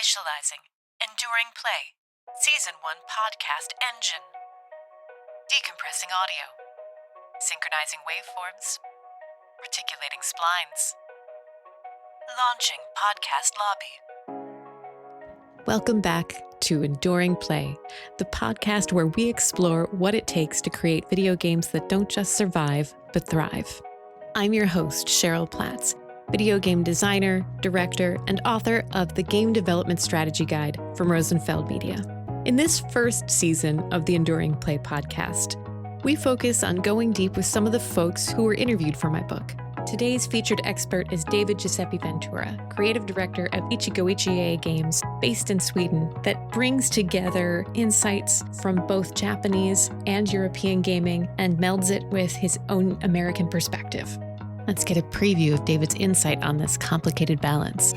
Initializing Enduring Play, Season 1 Podcast Engine. Decompressing audio. Synchronizing waveforms. Reticulating splines. Launching Podcast Lobby. Welcome back to Enduring Play, the podcast where we explore what it takes to create video games that don't just survive, but thrive. I'm your host, Cheryl Platts, video game designer, director, and author of the Game Development Strategy Guide from Rosenfeld Media. In this first season of the Enduring Play podcast, we focus on going deep with some of the folks who were interviewed for my book. Today's featured expert is David Giuseppe Ventura, creative director of Ichigo Ichie Games, based in Sweden, that brings together insights from both Japanese and European gaming and melds it with his own American perspective. Let's get a preview of David's insight on this complicated balance.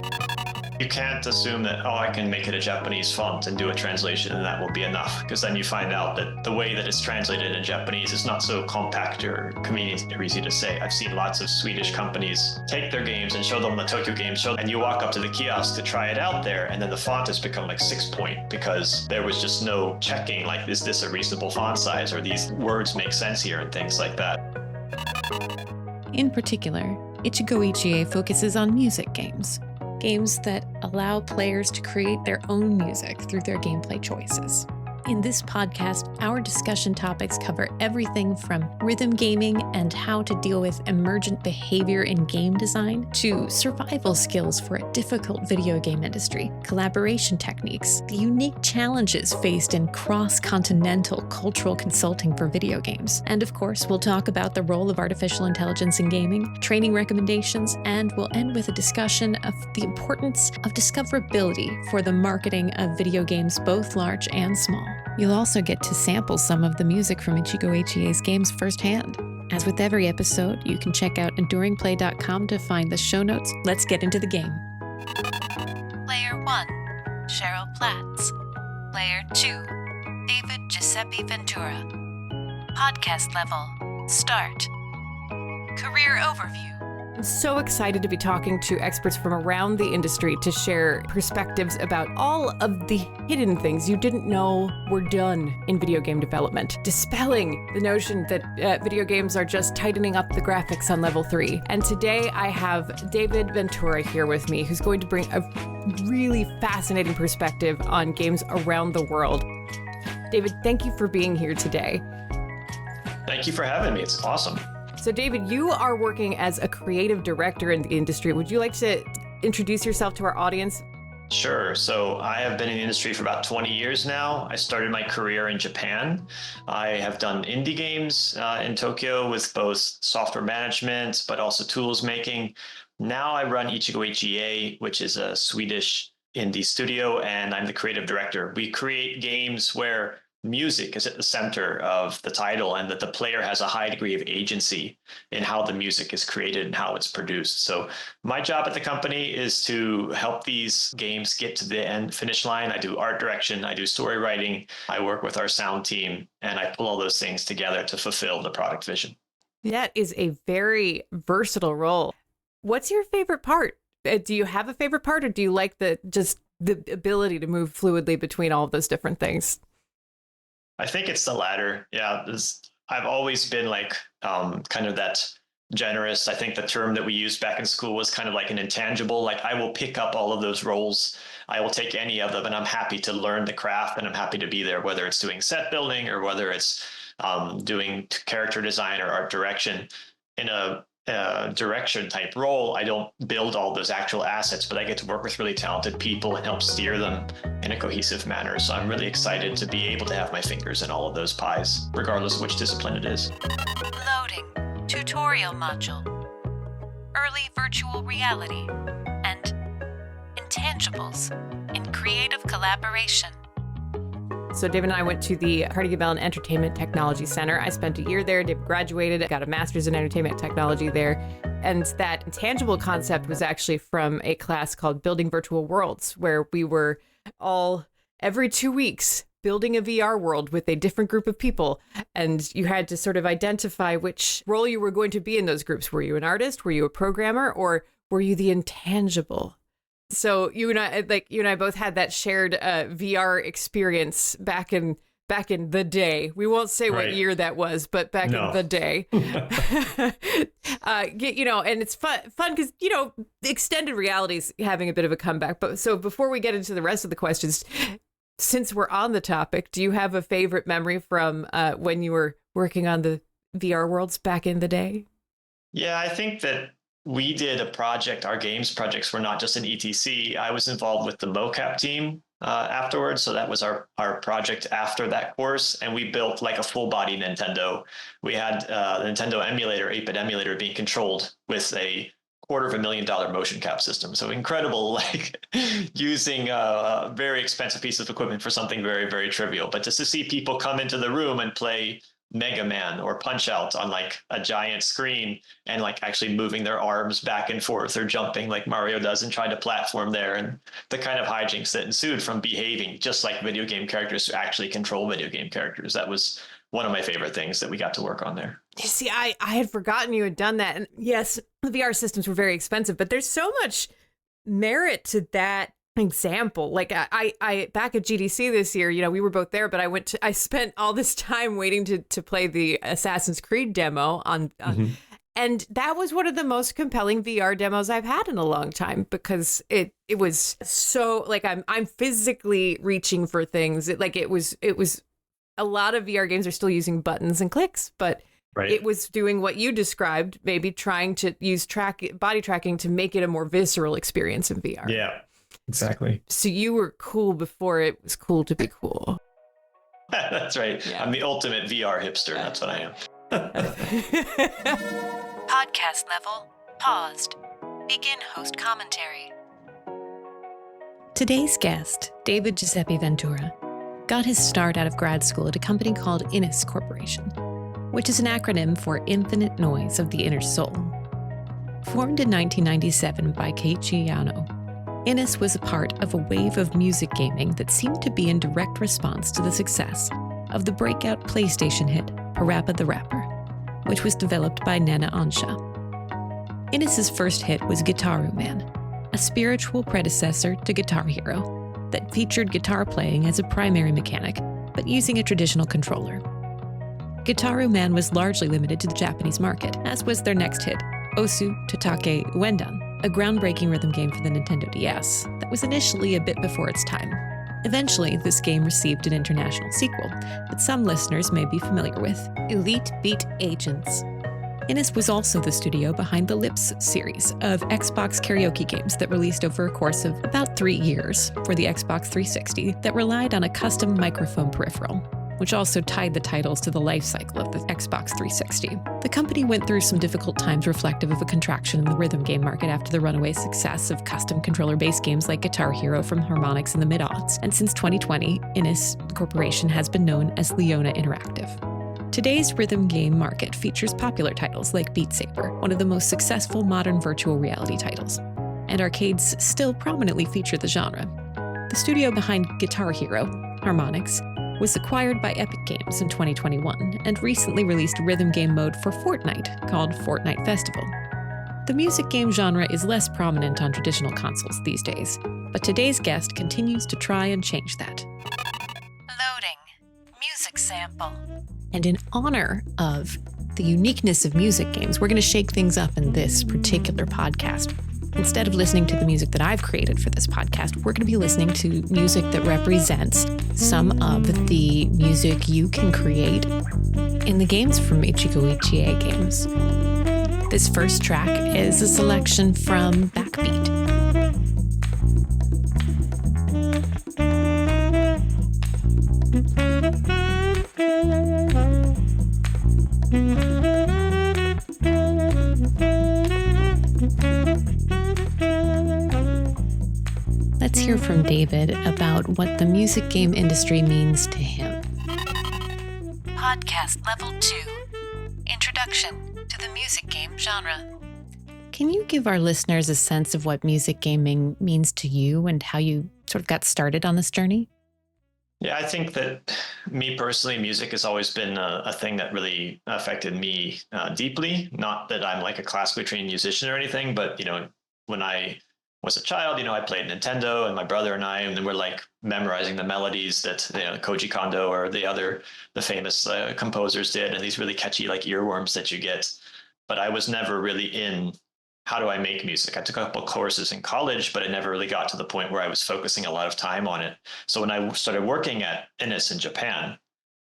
You can't assume that, I can make it a Japanese font and do a translation and that will be enough, because then you find out that the way that it's translated in Japanese is not so compact or convenient or easy to say. I've seen lots of Swedish companies take their games and show them the Tokyo Game Show, and you walk up to the kiosk to try it out there, and then the font has become like 6-point because there was just no checking, like, is this a reasonable font size, or these words make sense here, and things like that. In particular, Ichigo Ichie focuses on music games. Games that allow players to create their own music through their gameplay choices. In this podcast, our discussion topics cover everything from rhythm gaming and how to deal with emergent behavior in game design to survival skills for a difficult video game industry, collaboration techniques, the unique challenges faced in cross-continental cultural consulting for video games. And of course, we'll talk about the role of artificial intelligence in gaming, training recommendations, and we'll end with a discussion of the importance of discoverability for the marketing of video games, both large and small. You'll also get to sample some of the music from Ichigo Ichie's games firsthand. As with every episode, you can check out enduringplay.com to find the show notes. Let's get into the game. Player 1, Cheryl Platts. Player 2, David Giuseppe Ventura. Podcast level, start. Career overview. I'm so excited to be talking to experts from around the industry to share perspectives about all of the hidden things you didn't know were done in video game development, dispelling the notion that video games are just tightening up the graphics on level 3. And today I have David Ventura here with me, who's going to bring a really fascinating perspective on games around the world. David, thank you for being here today. Thank you for having me. It's awesome. So David, you are working as a creative director in the industry. Would you like to introduce yourself to our audience? Sure. So I have been in the industry for about 20 years now. I started my career in Japan. I have done indie games in Tokyo with both software management, but also tools making. Now I run Ichigo Ichie, which is a Swedish indie studio, and I'm the creative director. We create games where music is at the center of the title and that the player has a high degree of agency in how the music is created and how it's produced. So my job at the company is to help these games get to the finish line. I do art direction, I do story writing, I work with our sound team, and I pull all those things together to fulfill the product vision. That is a very versatile role. What's your favorite part? Do you have a favorite part, or do you like the ability to move fluidly between all of those different things? I think it's the latter. Yeah, I've always been like kind of that generous. I think the term that we used back in school was kind of like an intangible. Like, I will pick up all of those roles. I will take any of them, and I'm happy to learn the craft, and I'm happy to be there, whether it's doing set building or whether it's doing character design or art direction. In a direction type role, I don't build all those actual assets, but I get to work with really talented people and help steer them in a cohesive manner. So I'm really excited to be able to have my fingers in all of those pies, regardless of which discipline it is. Loading. Tutorial module. Early virtual reality. And intangibles in creative collaboration. So David and I went to the Carnegie Mellon Entertainment Technology Center. I spent a year there. David graduated, got a master's in entertainment technology there. And that intangible concept was actually from a class called Building Virtual Worlds, where we were all every 2 weeks building a VR world with a different group of people. And you had to sort of identify which role you were going to be in those groups. Were you an artist? Were you a programmer? Or were you the intangible? So you and I both had that shared VR experience back in the day. We won't say what year that was, but back in the day. And it's fun because, extended reality is having a bit of a comeback. But so before we get into the rest of the questions, since we're on the topic, do you have a favorite memory from when you were working on the VR worlds back in the day? Yeah, I think that we did a project. Our games projects were not just an ETC. I was involved with the mocap team afterwards. So that was our project after that course. And we built like a full body Nintendo. We had the Nintendo emulator, 8-bit emulator, being controlled with a $250,000 motion cap system. So incredible, like using a very expensive piece of equipment for something very, very trivial. But just to see people come into the room and play Mega Man or Punch Out on like a giant screen and like actually moving their arms back and forth or jumping like Mario does and trying to platform there, and the kind of hijinks that ensued from behaving just like video game characters to actually control video game characters. That was one of my favorite things that we got to work on there. You see, I had forgotten you had done that. And yes, the VR systems were very expensive, but there's so much merit to that example. Like I back at GDC this year, we were both there, but I spent all this time waiting to play the Assassin's Creed demo on and that was one of the most compelling VR demos I've had in a long time, because it was so like I'm physically reaching for things. It was a lot of VR games are still using buttons and clicks, but it was doing what you described, maybe trying to use body tracking to make it a more visceral experience in VR. Yeah. Exactly. So you were cool before it was cool to be cool. That's right. Yeah. I'm the ultimate VR hipster. That's what I am. Podcast level paused. Begin host commentary. Today's guest, David Giuseppe Ventura, got his start out of grad school at a company called Innis Corporation, which is an acronym for Infinite Noise of the Inner Soul. Formed in 1997 by Keiichi Yano, Innis was a part of a wave of music gaming that seemed to be in direct response to the success of the breakout PlayStation hit Parappa the Rapper, which was developed by Nana Ansha. Innis's first hit was Guitaru Man, a spiritual predecessor to Guitar Hero that featured guitar playing as a primary mechanic, but using a traditional controller. Guitaru Man was largely limited to the Japanese market, as was their next hit, Osu Totake Uendan, a groundbreaking rhythm game for the Nintendo DS that was initially a bit before its time. Eventually, this game received an international sequel that some listeners may be familiar with, Elite Beat Agents. Innis was also the studio behind the Lips series of Xbox karaoke games that released over a course of about 3 years for the Xbox 360 that relied on a custom microphone peripheral, which also tied the titles to the life cycle of the Xbox 360. The company went through some difficult times reflective of a contraction in the rhythm game market after the runaway success of custom controller-based games like Guitar Hero from Harmonix in the mid-aughts, and since 2020, Innis Corporation has been known as Leona Interactive. Today's rhythm game market features popular titles like Beat Saber, one of the most successful modern virtual reality titles, and arcades still prominently feature the genre. The studio behind Guitar Hero, Harmonix, was acquired by Epic Games in 2021 and recently released a rhythm game mode for Fortnite called Fortnite Festival. The music game genre is less prominent on traditional consoles these days, but today's guest continues to try and change that. Loading. Music sample. And in honor of the uniqueness of music games, we're going to shake things up in this particular podcast. Instead of listening to the music that I've created for this podcast, we're going to be listening to music that represents some of the music you can create in the games from Ichigo Ichie games. This first track is a selection from Backbeat. Let's hear from David about what the music game industry means to him. Podcast Level 2. Introduction to the music game genre. Can you give our listeners a sense of what music gaming means to you and how you sort of got started on this journey? Yeah, I think that me personally, music has always been a thing that really affected me deeply. Not that I'm like a classically trained musician or anything, but when I was a child, I played Nintendo, and my brother and I, and then we're like memorizing the melodies that Koji Kondo or the famous composers did, and these really catchy like earworms that you get. But I was never really in how do I make music. I took a couple courses in college, but I never really got to the point where I was focusing a lot of time on it. So when I started working at Innis in Japan,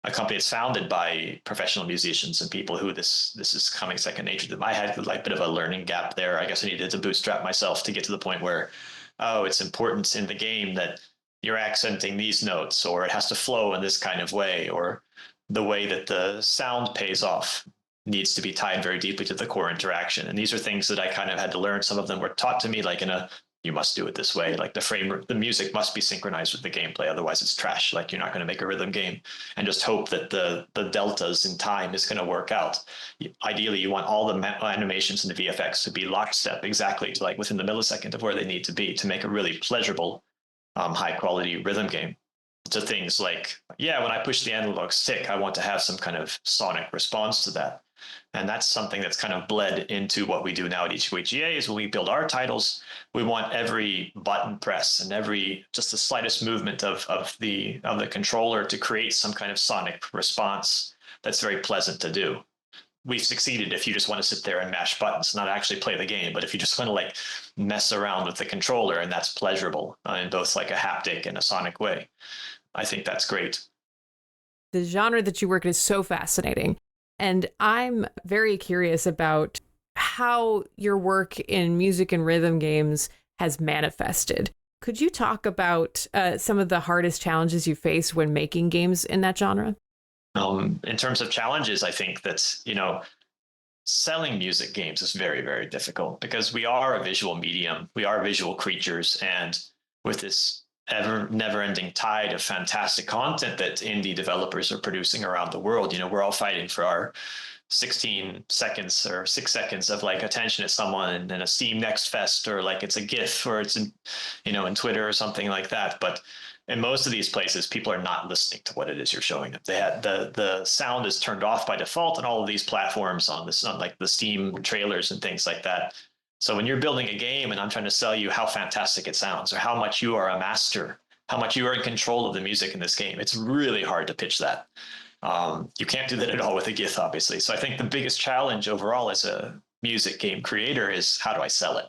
a company that's founded by professional musicians and people who this is coming second nature to them. I had like a bit of a learning gap there. I guess I needed to bootstrap myself to get to the point where, it's important in the game that you're accenting these notes, or it has to flow in this kind of way, or the way that the sound pays off needs to be tied very deeply to the core interaction. And these are things that I kind of had to learn. Some of them were taught to me like you must do it this way. Like the music must be synchronized with the gameplay. Otherwise it's trash. Like you're not going to make a rhythm game and just hope that the deltas in time is going to work out. Ideally, you want all the animations and the VFX to be lockstep exactly to like within the millisecond of where they need to be to make a really pleasurable, high quality rhythm game. To things like, when I push the analog stick, I want to have some kind of sonic response to that. And that's something that's kind of bled into what we do now at HQHEA is when we build our titles, we want every button press and just the slightest movement of the controller to create some kind of sonic response that's very pleasant to do. We've succeeded if you just want to sit there and mash buttons, not actually play the game, but if you just want to like mess around with the controller and that's pleasurable in both like a haptic and a sonic way, I think that's great. The genre that you work in is so fascinating. And I'm very curious about how your work in music and rhythm games has manifested. Could you talk about some of the hardest challenges you face when making games in that genre? In terms of challenges, I think that, selling music games is very, very difficult because we are a visual medium. We are visual creatures. And with this never-ending tide of fantastic content that indie developers are producing around the world, we're all fighting for our 16 seconds or 6 seconds of like attention at someone in a Steam Next Fest, or like it's a GIF, or it's in Twitter or something like that. But in most of these places, people are not listening to what it is you're showing them. They had the sound is turned off by default on all of these platforms on like the Steam trailers and things like that. So when you're building a game and I'm trying to sell you how fantastic it sounds or how much you are a master, how much you are in control of the music in this game, it's really hard to pitch that. You can't do that at all with a GIF, obviously. So I think the biggest challenge overall as a music game creator is how do I sell it?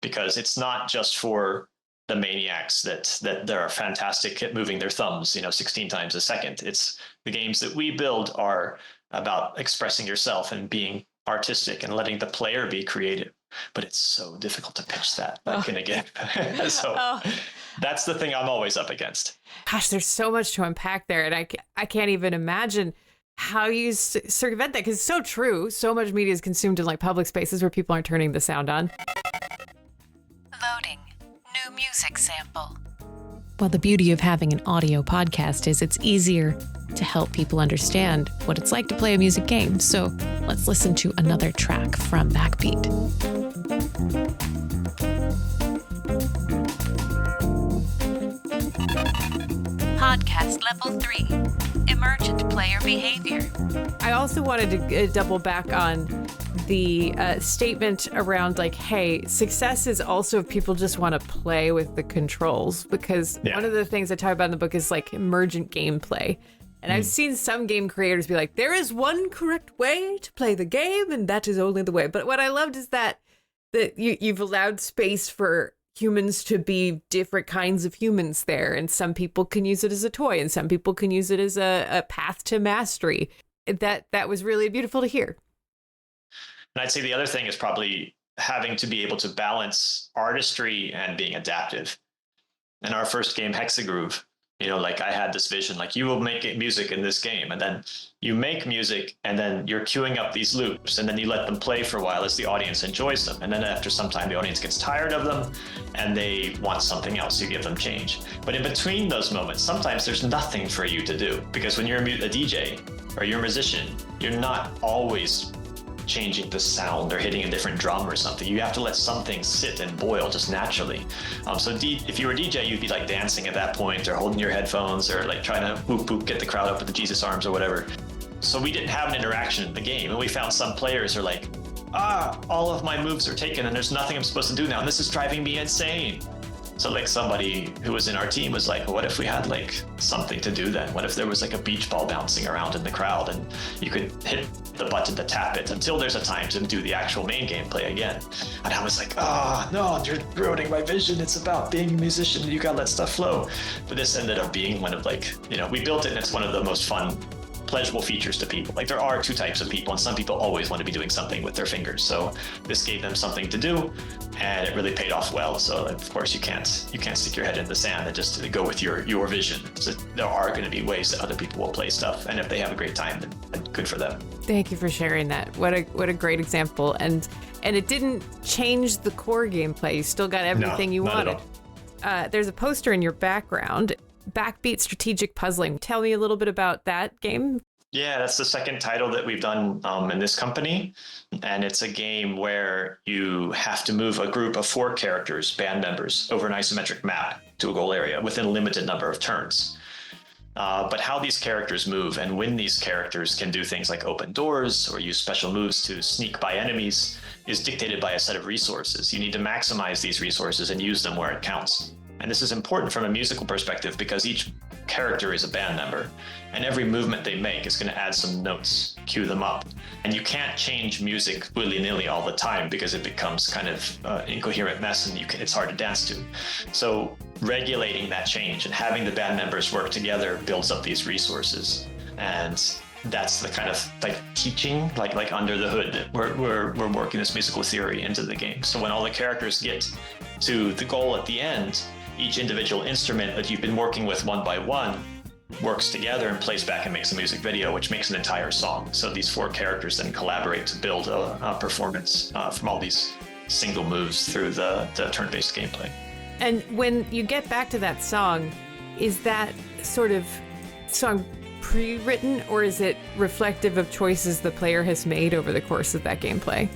Because it's not just for the maniacs that are fantastic at moving their thumbs, 16 times a second. It's the games that we build are about expressing yourself and being artistic and letting the player be creative. But it's so difficult to pitch that in a game. So that's the thing I'm always up against. Gosh, there's so much to unpack there. And I can't even imagine how you circumvent that, because it's so true. So much media is consumed in like public spaces where people aren't turning the sound on. Loading. New music sample. Well, the beauty of having an audio podcast is it's easier to help people understand what it's like to play a music game. So let's listen to another track from Backbeat. Podcast Level 3, Emergent Player Behavior. I also wanted to double back on the statement around like, hey, success is also if people just want to play with the controls, because one of the things I talk about in the book is like emergent gameplay. And I've seen some game creators be like, there is one correct way to play the game, and that is only the way. But what I loved is that you've allowed space for humans to be different kinds of humans there. And some people can use it as a toy, and some people can use it as a path to mastery. That was really beautiful to hear. And I'd say the other thing is probably having to be able to balance artistry and being adaptive. In our first game, Hexagroove, like I had this vision, like you will make music in this game, and then you make music, and then you're queuing up these loops, and then you let them play for a while as the audience enjoys them. And then after some time, the audience gets tired of them and they want something else. You give them change. But in between those moments, sometimes there's nothing for you to do, because when you're a DJ or you're a musician, you're not always changing the sound or hitting a different drum or something. You have to let something sit and boil just naturally. So if you were a DJ, you'd be like dancing at that point, or holding your headphones, or like trying to whoop whoop, get the crowd up with the Jesus arms or whatever. So we didn't have an interaction in the game, and we found some players are like, all of my moves are taken and there's nothing I'm supposed to do now. And this is driving me insane. So like somebody who was in our team was like, what if we had like something to do then? What if there was like a beach ball bouncing around in the crowd and you could hit the button to tap it until there's a time to do the actual main gameplay again? And I was like, no, you're ruining my vision. It's about being a musician. You gotta let stuff flow. But this ended up being one of like, we built it and it's one of the most fun, pleasurable features to people. Like there are two types of people, and some people always want to be doing something with their fingers. So this gave them something to do, and it really paid off well. So of course you can't stick your head in the sand and just go with your vision. So there are going to be ways that other people will play stuff, and if they have a great time, then good for them. Thank you for sharing that. What a great example. And it didn't change the core gameplay. You still got everything you wanted. There's a poster in your background. Backbeat Strategic Puzzling. Tell me a little bit about that game. Yeah, that's the second title that we've done in this company. And it's a game where you have to move a group of 4 characters, band members, over an isometric map to a goal area within a limited number of turns. But how these characters move and when these characters can do things like open doors or use special moves to sneak by enemies is dictated by a set of resources. You need to maximize these resources and use them where it counts. And this is important from a musical perspective because each character is a band member and every movement they make is going to add some notes, cue them up. And you can't change music willy-nilly all the time because it becomes kind of incoherent mess and it's hard to dance to. So regulating that change and having the band members work together builds up these resources. And that's the kind of like teaching, like under the hood. We're working this musical theory into the game. So when all the characters get to the goal at the end, each individual instrument that you've been working with one by one works together and plays back and makes a music video, which makes an entire song. So these 4 characters then collaborate to build a performance from all these single moves through the turn-based gameplay. And when you get back to that song, is that sort of song pre-written or is it reflective of choices the player has made over the course of that gameplay?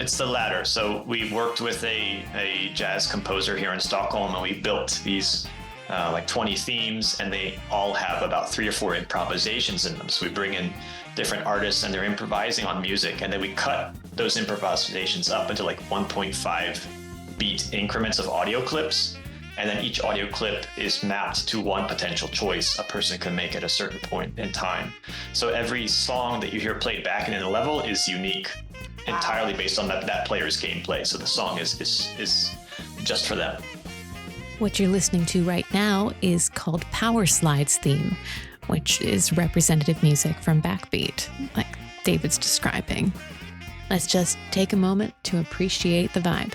It's the latter. So we worked with a jazz composer here in Stockholm, and we built these like 20 themes, and they all have about 3 or 4 improvisations in them. So we bring in different artists, and they're improvising on music, and then we cut those improvisations up into like 1.5 beat increments of audio clips. And then each audio clip is mapped to one potential choice a person can make at a certain point in time. So every song that you hear played back in a level is unique, entirely based on that player's gameplay. So the song is just for them. What you're listening to right now is called Power Slides Theme, which is representative music from Backbeat, like David's describing. Let's just take a moment to appreciate the vibe.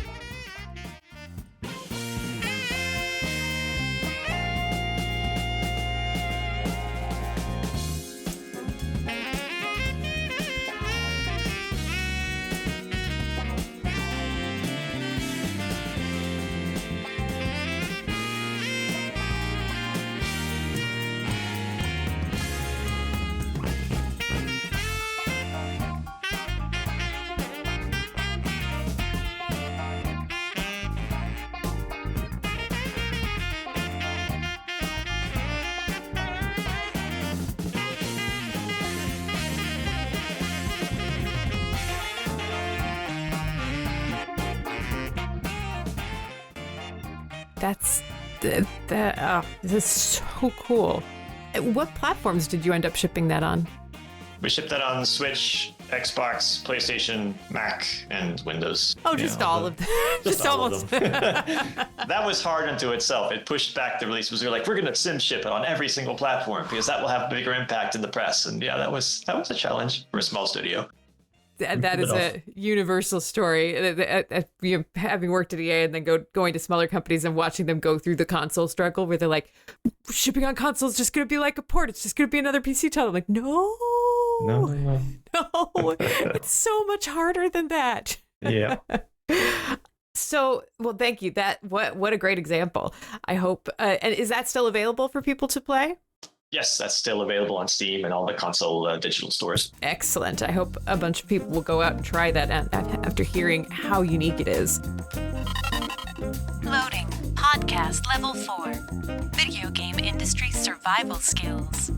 This is so cool. What platforms did you end up shipping that on? We shipped that on Switch, Xbox, PlayStation, Mac, and Windows. Oh, just all of them. Just almost. Of them. That was hard unto itself. It pushed back the release. We were like, we're going to sim ship it on every single platform because that will have a bigger impact in the press. And yeah, that was a challenge for a small studio. That is a universal story. Having worked at EA and then going to smaller companies and watching them go through the console struggle where they're like, shipping on console is just going to be like a port. It's just going to be another PC title. I'm like, no, it's so much harder than that. Yeah. So, well, thank you. What a great example. I hope, and is that still available for people to play? Yes, that's still available on Steam and all the console digital stores. Excellent. I hope a bunch of people will go out and try that after hearing how unique it is. Loading. Podcast Level 4. Video game industry survival skills.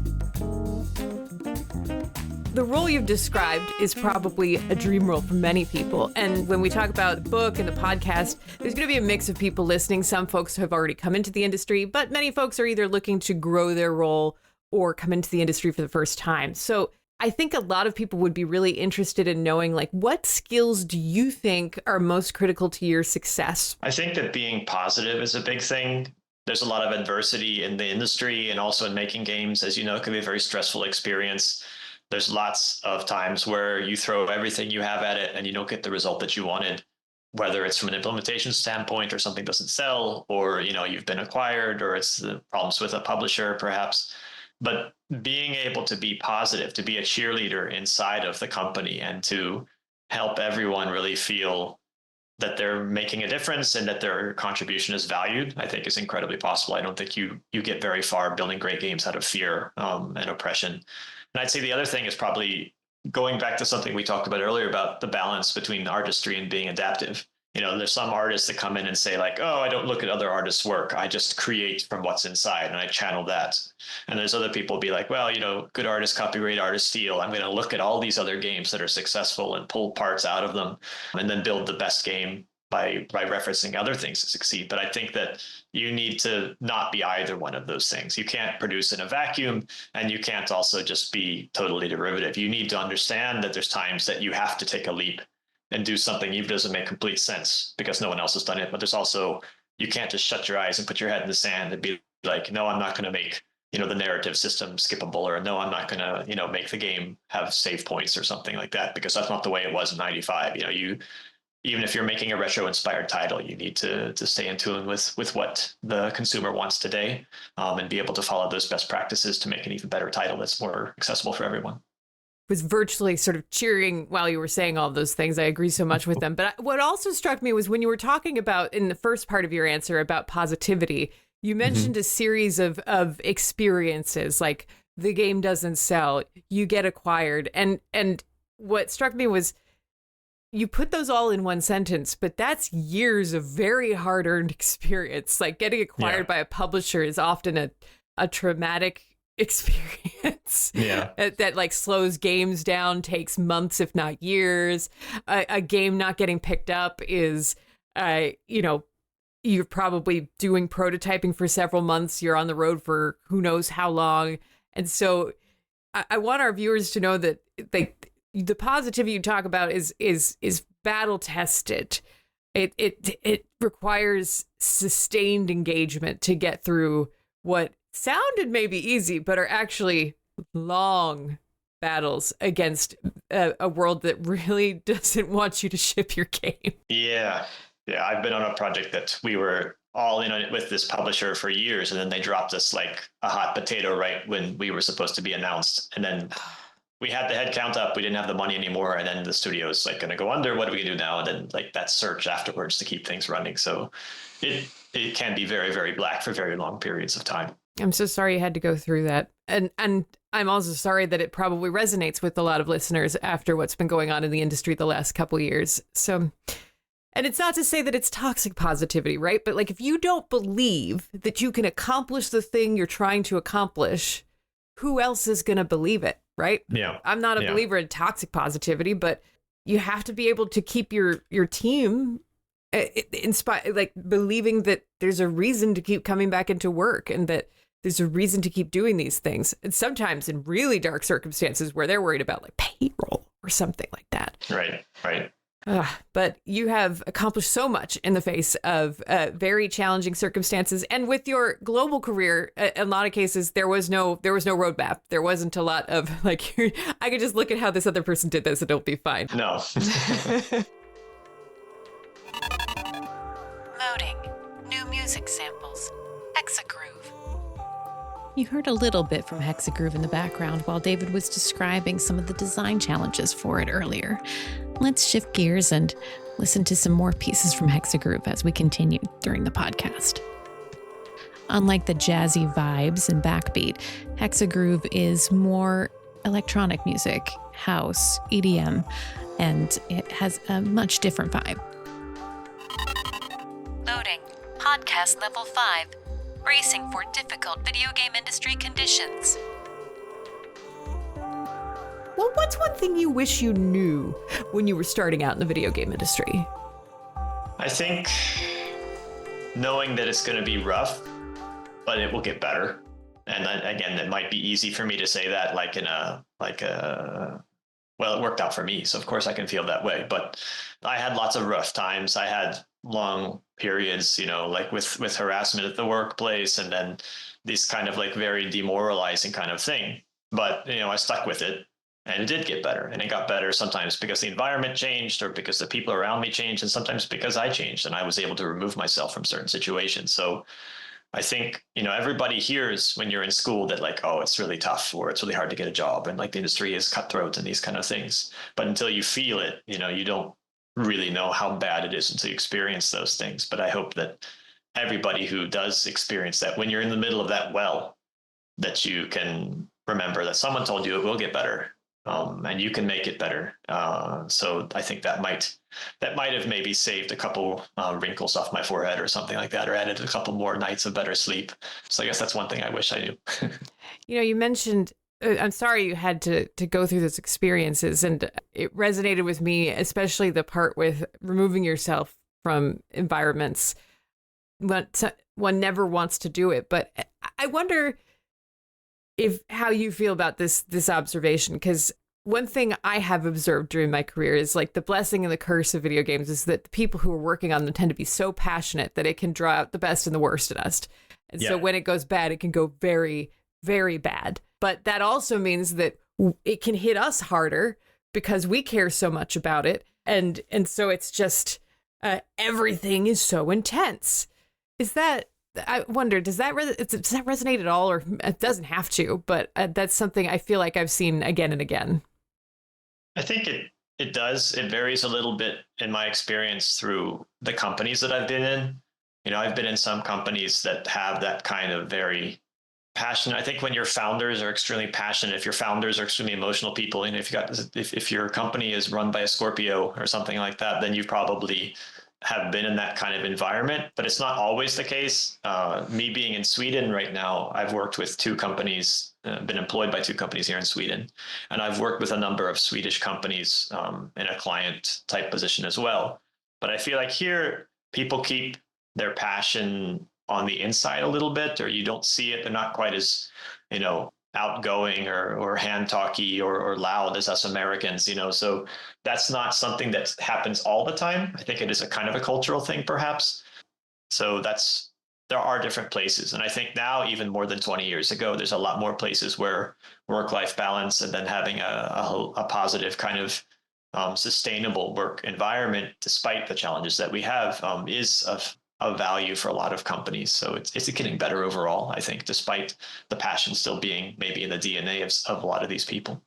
The role you've described is probably a dream role for many people. And when we talk about the book and the podcast, there's going to be a mix of people listening. Some folks have already come into the industry, but many folks are either looking to grow their role or come into the industry for the first time. So I think a lot of people would be really interested in knowing, like, what skills do you think are most critical to your success? I think that being positive is a big thing. There's a lot of adversity in the industry and also in making games. As you know, it can be a very stressful experience. There's lots of times where you throw everything you have at it and you don't get the result that you wanted, whether it's from an implementation standpoint or something doesn't sell, or, you know, you've been acquired, or it's the problems with a publisher, perhaps. But being able to be positive, to be a cheerleader inside of the company and to help everyone really feel that they're making a difference and that their contribution is valued, I think is incredibly possible. I don't think you get very far building great games out of fear and oppression. And I'd say the other thing is probably going back to something we talked about earlier about the balance between artistry and being adaptive. You know, there's some artists that come in and say like, oh, I don't look at other artists' work. I just create from what's inside and I channel that. And there's other people be like, well, you know, good artists copy, great artists steal. I'm going to look at all these other games that are successful and pull parts out of them and then build the best game by referencing other things to succeed. But I think that you need to not be either one of those things. You can't produce in a vacuum, and you can't also just be totally derivative. You need to understand that there's times that you have to take a leap and do something even doesn't make complete sense because no one else has done it. But there's also, you can't just shut your eyes and put your head in the sand and be like, no, I'm not going to make, you know, the narrative system skippable, or no, I'm not going to, you know, make the game have save points or something like that, because that's not the way it was in 95. You know, even if you're making a retro inspired title, you need to stay in tune with what the consumer wants today, and be able to follow those best practices to make an even better title that's more accessible for everyone. Was virtually sort of cheering while you were saying all those things. I agree so much with them. But what also struck me was when you were talking about, in the first part of your answer, about positivity, you mentioned a series of experiences, like the game doesn't sell, you get acquired. And what struck me was you put those all in one sentence, but that's years of very hard-earned experience. Like getting acquired by a publisher is often a traumatic experience that like slows games down, takes months if not years. A game not getting picked up is you know, you're probably doing prototyping for several months, you're on the road for who knows how long. And so I want our viewers to know that the positivity you talk about is battle tested. It requires sustained engagement to get through what sounded maybe easy, but are actually long battles against a world that really doesn't want you to ship your game. Yeah, I've been on a project that we were all in on it with this publisher for years, and then they dropped us like a hot potato right when we were supposed to be announced. And then we had the head count up, we didn't have the money anymore, and then the studio's like going to go under. What are we going to do now? And then like that search afterwards to keep things running. So it can be very, very black for very long periods of time. I'm so sorry you had to go through that. And I'm also sorry that it probably resonates with a lot of listeners after what's been going on in the industry the last couple of years. So, and it's not to say that it's toxic positivity, right? But like, if you don't believe that you can accomplish the thing you're trying to accomplish, who else is going to believe it, right? Yeah. I'm not a believer in toxic positivity, but you have to be able to keep your team inspired, like believing that there's a reason to keep coming back into work and that there's a reason to keep doing these things. And sometimes in really dark circumstances where they're worried about like payroll or something like that. Right. But you have accomplished so much in the face of very challenging circumstances. And with your global career, in a lot of cases, there was no roadmap. There wasn't a lot of like, I could just look at how this other person did this and it'll be fine. No. Loading. New music samples. Hexagroove. You heard a little bit from Hexagroove in the background while David was describing some of the design challenges for it earlier. Let's shift gears and listen to some more pieces from Hexagroove as we continue during the podcast. Unlike the jazzy vibes and backbeat, Hexagroove is more electronic music, house, EDM, and it has a much different vibe. Loading. Podcast level 5. Bracing for difficult video game industry conditions. Well, what's one thing you wish you knew when you were starting out in the video game industry? I think knowing that it's going to be rough, but it will get better. And then, again, it might be easy for me to say that well, it worked out for me, so of course I can feel that way. But I had lots of rough times. I had long periods, like with harassment at the workplace, and then this kind of like very demoralizing kind of thing. But, I stuck with it, and it did get better. And it got better sometimes because the environment changed, or because the people around me changed, and sometimes because I changed and I was able to remove myself from certain situations. So I think, everybody hears when you're in school that like, oh, it's really tough, or it's really hard to get a job, and like the industry is cutthroat and these kind of things. But until you feel it, you don't really know how bad it is until you experience those things. But I hope that everybody who does experience that, when you're in the middle of that well, that you can remember that someone told you it will get better, and you can make it better. So I think that might have maybe saved a couple wrinkles off my forehead or something like that, or added a couple more nights of better sleep. So I guess that's one thing I wish I knew. You mentioned, I'm sorry you had to go through those experiences, and it resonated with me, especially the part with removing yourself from environments. One never wants to do it, but I wonder how you feel about this observation, because one thing I have observed during my career is like the blessing and the curse of video games is that the people who are working on them tend to be so passionate that it can draw out the best and the worst in us. And so when it goes bad, it can go very, very bad. But that also means that it can hit us harder because we care so much about it. And so it's just everything is so intense. I wonder, does that resonate at all? Or it doesn't have to, but that's something I feel like I've seen again and again. I think it does. It varies a little bit in my experience through the companies that I've been in. I've been in some companies that have that kind of very passionate. I think when your founders are extremely passionate, if your founders are extremely emotional people, and if your company is run by a Scorpio or something like that, then you probably have been in that kind of environment, but it's not always the case. Me being in Sweden right now, I've worked with two companies, been employed by two companies here in Sweden, and I've worked with a number of Swedish companies in a client type position as well. But I feel like here, people keep their passion on the inside a little bit, or you don't see it. They're not quite as, outgoing or hand talky or loud as us Americans, so that's not something that happens all the time. I think it is a kind of a cultural thing, perhaps. So there are different places. And I think now, even more than 20 years ago, there's a lot more places where work-life balance and then having a positive kind of sustainable work environment, despite the challenges that we have, is of value for a lot of companies. So it's getting better overall, I think, despite the passion still being maybe in the DNA of a lot of these people.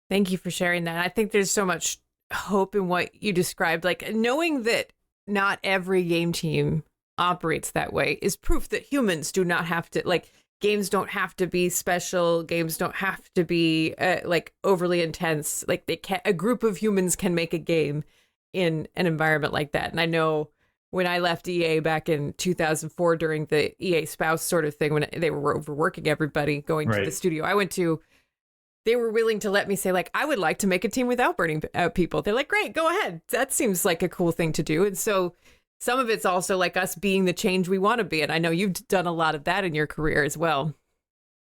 Thank you for sharing that. I think there's so much hope in what you described. Like, knowing that not every game team operates that way is proof that humans do not have to, like, games don't have to be special. Games don't have to be like overly intense. Like, a group of humans can make a game in an environment like that. And I know when I left EA back in 2004 during the EA spouse sort of thing, when they were overworking everybody going to the studio I went to, they were willing to let me say, like, I would like to make a team without burning out people. They're like, great, go ahead. That seems like a cool thing to do. And so some of it's also like us being the change we want to be. And I know you've done a lot of that in your career as well.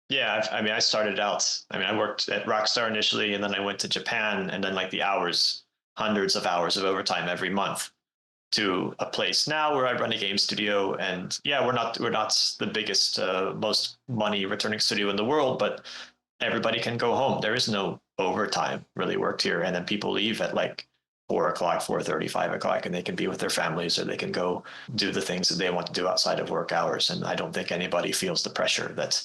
Yeah, I started out, I worked at Rockstar initially, and then I went to Japan, and then like the hours, hundreds of hours of overtime every month, to a place now where I run a game studio. And yeah, we're not the biggest, most money returning studio in the world, but everybody can go home. There is no overtime really worked here. And then people leave at like 4 o'clock, 4:30, 5 o'clock, and they can be with their families, or they can go do the things that they want to do outside of work hours. And I don't think anybody feels the pressure that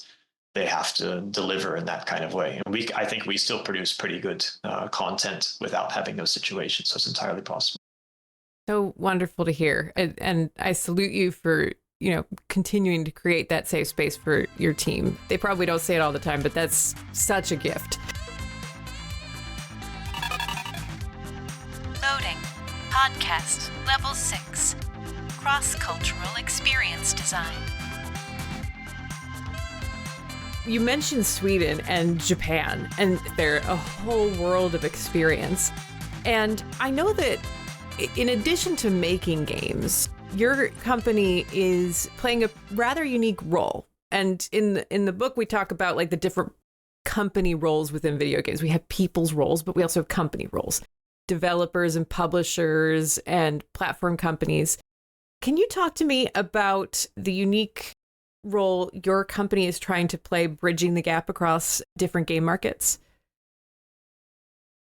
they have to deliver in that kind of way. And I think we still produce pretty good content without having those situations. So it's entirely possible. So wonderful to hear. And I salute you for, continuing to create that safe space for your team. They probably don't say it all the time, but that's such a gift. Loading. Podcast Level 6. Cross-cultural experience design. You mentioned Sweden and Japan, and they're a whole world of experience. And I know that in addition to making games, your company is playing a rather unique role. And in the book, we talk about like the different company roles within video games. We have people's roles, but we also have company roles, developers and publishers and platform companies. Can you talk to me about the unique role your company is trying to play, bridging the gap across different game markets?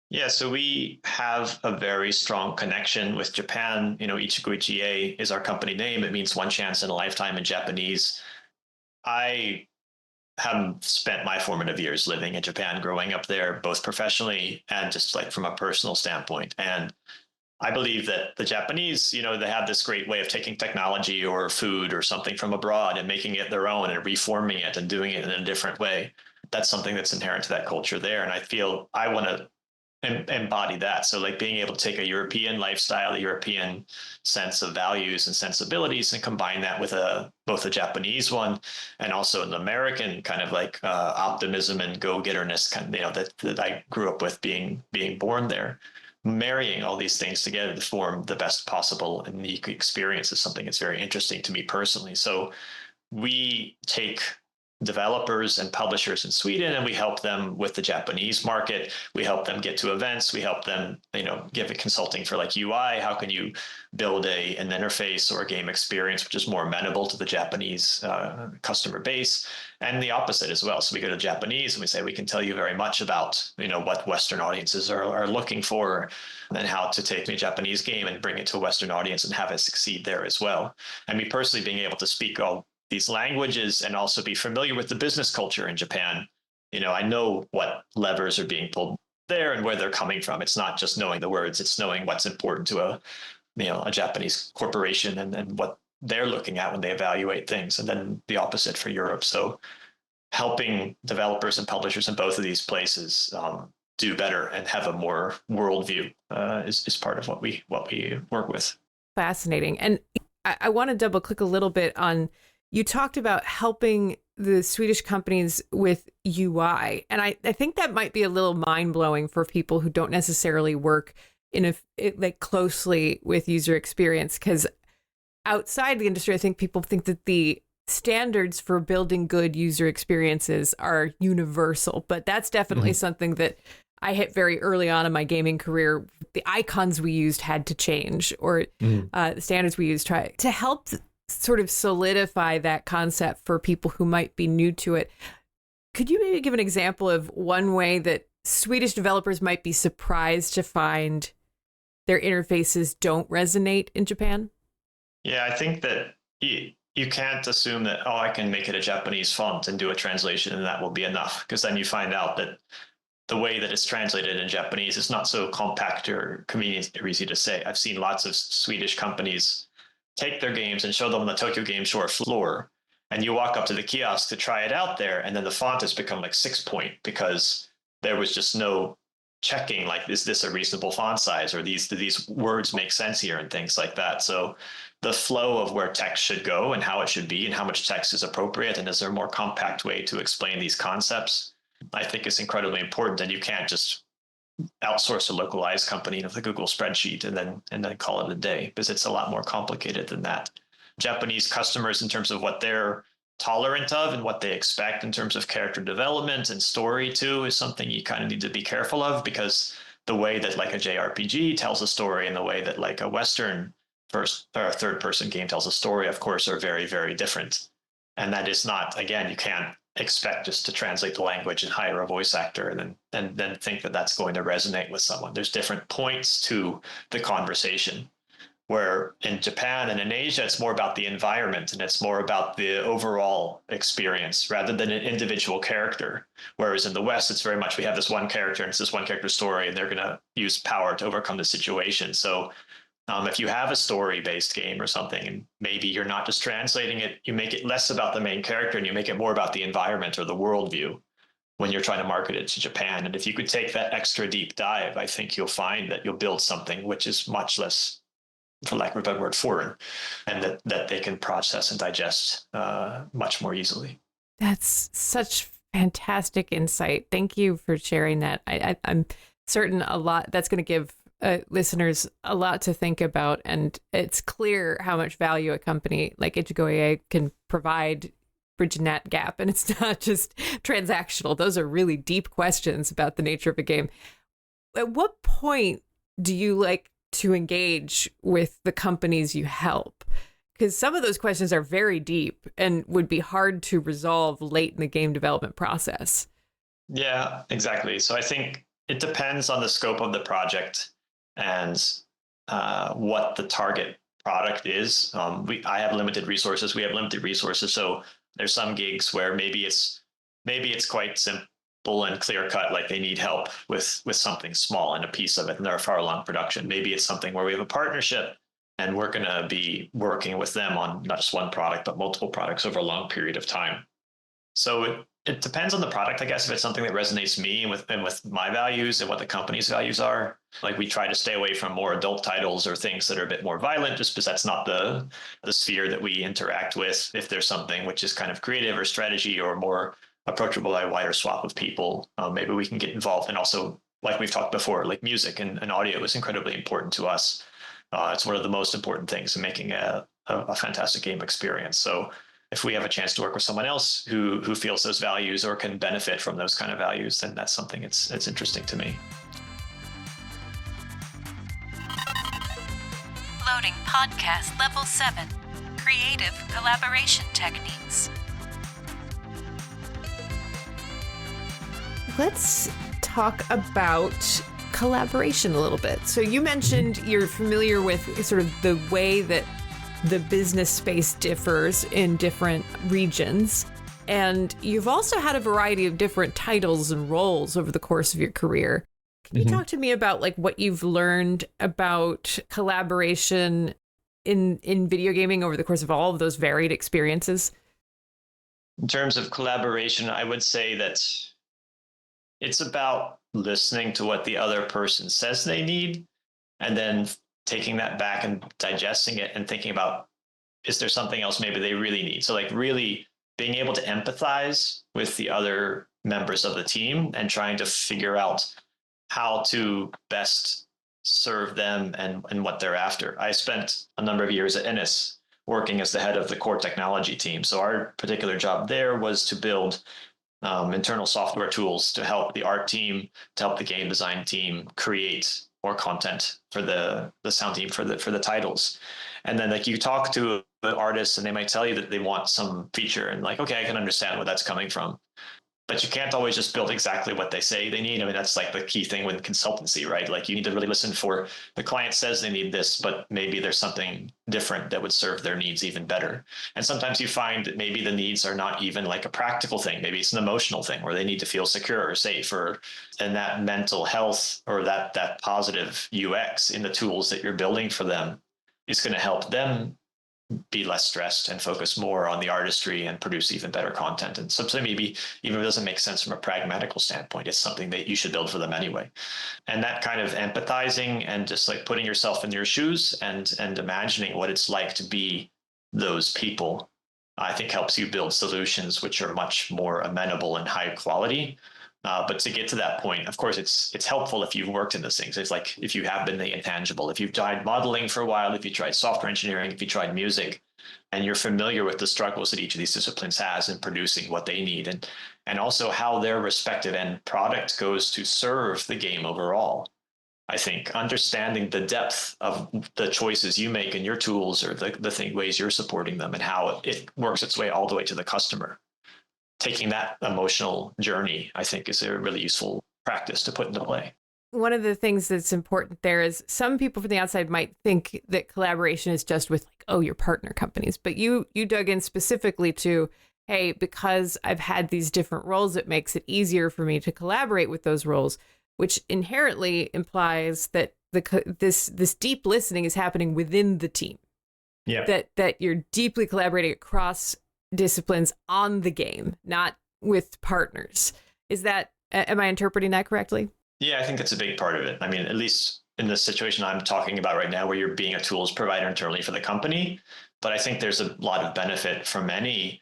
Yeah, so we have a very strong connection with Japan. Ichigo Ichie is our company name. It means one chance in a lifetime in Japanese. I have spent my formative years living in Japan, growing up there, both professionally and just like from a personal standpoint. And I believe that the Japanese, they have this great way of taking technology or food or something from abroad and making it their own and reforming it and doing it in a different way. That's something that's inherent to that culture there. And I feel I want to embody that. So like being able to take a European lifestyle, a European sense of values and sensibilities, and combine that with both a Japanese one and also an American kind of like optimism and go-getterness kind of, that I grew up with being born there. Marrying all these things together to form the best possible and unique experience is something that's very interesting to me personally. So we take developers and publishers in Sweden and we help them with the Japanese market. We help them get to events. We help them, give it consulting for like UI. How can you build an interface or a game experience which is more amenable to the Japanese customer base, and the opposite as well. So we go to Japanese and we say we can tell you very much about what Western audiences are looking for, and then how to take a Japanese game and bring it to a Western audience and have it succeed there as well. And me personally being able to speak all these languages and also be familiar with the business culture in Japan. I know what levers are being pulled there and where they're coming from. It's not just knowing the words, it's knowing what's important to a Japanese corporation and what they're looking at when they evaluate things, and then the opposite for Europe. So helping developers and publishers in both of these places do better and have a more worldview is part of what we work with. Fascinating. And I want to double click a little bit on, you talked about helping the Swedish companies with UI. And I think that might be a little mind blowing for people who don't necessarily work like closely with user experience, because outside the industry, I think people think that the standards for building good user experiences are universal, but that's definitely something that I hit very early on in my gaming career. The icons we used had to change, or the standards we used try to help sort of solidify that concept for people who might be new to it. Could you maybe give an example of one way that Swedish developers might be surprised to find their interfaces don't resonate in Japan? Yeah, I think that you can't assume that, I can make it a Japanese font and do a translation and that will be enough, because then you find out that the way that it's translated in Japanese is not so compact or convenient or easy to say. I've seen lots of Swedish companies take their games and show them on the Tokyo Game Show floor, and you walk up to the kiosk to try it out there, and then the font has become like 6-point because there was just no checking, like, is this a reasonable font size, or do these words make sense here, and things like that. So the flow of where text should go and how it should be and how much text is appropriate, and is there a more compact way to explain these concepts, I think is incredibly important. And you can't just outsource a localized company with a Google spreadsheet and then call it a day, because it's a lot more complicated than that. Japanese customers, in terms of what they're tolerant of and what they expect in terms of character development and story too, is something you kind of need to be careful of, because the way that like a JRPG tells a story and the way that like a Western first or third person game tells a story, of course, are very, very different. And that is not, again, you can't expect just to translate the language and hire a voice actor and then think that that's going to resonate with someone. There's different points to the conversation, where in Japan and in Asia, it's more about the environment and it's more about the overall experience rather than an individual character. Whereas in the West, it's very much, we have this one character and it's this one character story, and they're going to use power to overcome the situation. So if you have a story-based game or something, and maybe you're not just translating it, you make it less about the main character and you make it more about the environment or the worldview when you're trying to market it to Japan. And if you could take that extra deep dive, I think you'll find that you'll build something which is much less, for lack of a better word, foreign, and that they can process and digest much more easily. That's such fantastic insight. Thank you for sharing that. I'm certain that's going to give listeners a lot to think about, and it's clear how much value a company like Ichigo EA can provide, bridging that gap. And it's not just transactional. Those are really deep questions about the nature of a game. At what point do you like to engage with the companies you help? Because some of those questions are very deep and would be hard to resolve late in the game development process. Yeah, exactly. So I think it depends on the scope of the project and what the target product is. I have limited resources. We have limited resources. So there's some gigs where maybe it's quite simple and clear cut, like they need help with something small and a piece of it, and they're far along production. Maybe it's something where we have a partnership and we're going to be working with them on not just one product, but multiple products over a long period of time. So it depends on the product, I guess. If it's something that resonates me and with my values and what the company's values are, like we try to stay away from more adult titles or things that are a bit more violent, just because that's not the sphere that we interact with. If there's something which is kind of creative or strategy or more approachable by a wider swath of people, maybe we can get involved. And also, like we've talked before, like music and audio is incredibly important to us. It's one of the most important things in making a fantastic game experience. So if we have a chance to work with someone else who feels those values or can benefit from those kind of values, then that's something it's interesting to me. Loading podcast level 7. Creative collaboration techniques. Let's talk about collaboration a little bit. So you mentioned you're familiar with sort of the way that the business space differs in different regions. And you've also had a variety of different titles and roles over the course of your career. Can you talk to me about like what you've learned about collaboration in video gaming over the course of all of those varied experiences? In terms of collaboration, I would say that it's about listening to what the other person says they need, and then taking that back and digesting it and thinking about, is there something else maybe they really need? So like really being able to empathize with the other members of the team and trying to figure out how to best serve them and what they're after. I spent a number of years at Innis working as the head of the core technology team. So our particular job there was to build internal software tools to help the art team, to help the game design team create more content for the sound team for the titles. And then like you talk to the artists and they might tell you that they want some feature, and like, okay, I can understand where that's coming from. But you can't always just build exactly what they say they need. I mean, that's like the key thing with consultancy, right? Like you need to really listen for the client says they need this, but maybe there's something different that would serve their needs even better. And sometimes you find that maybe the needs are not even like a practical thing. Maybe it's an emotional thing where they need to feel secure or safe, and that mental health or that positive UX in the tools that you're building for them is going to help them be less stressed and focus more on the artistry and produce even better content. And something maybe even if it doesn't make sense from a pragmatical standpoint, it's something that you should build for them anyway. And that kind of empathizing and just like putting yourself in their shoes and imagining what it's like to be those people, I think helps you build solutions which are much more amenable and high quality. But to get to that point, of course, it's helpful if you've worked in those things. It's like if you have been the intangible, if you've tried modeling for a while, if you tried software engineering, if you tried music, and you're familiar with the struggles that each of these disciplines has in producing what they need, and also how their respective end product goes to serve the game overall. I think understanding the depth of the choices you make in your tools or the ways you're supporting them and how it works its way all the way to the customer. Taking that emotional journey, I think, is a really useful practice to put into play. One of the things that's important there is some people from the outside might think that collaboration is just with like, oh, your partner companies, but you dug in specifically to, hey, because I've had these different roles, it makes it easier for me to collaborate with those roles, which inherently implies that this deep listening is happening within the team. Yeah. That you're deeply collaborating across disciplines on the game, not with partners. Am I interpreting that correctly? Yeah, I think that's a big part of it. I mean, at least in the situation I'm talking about right now, where you're being a tools provider internally for the company. But I think there's a lot of benefit from any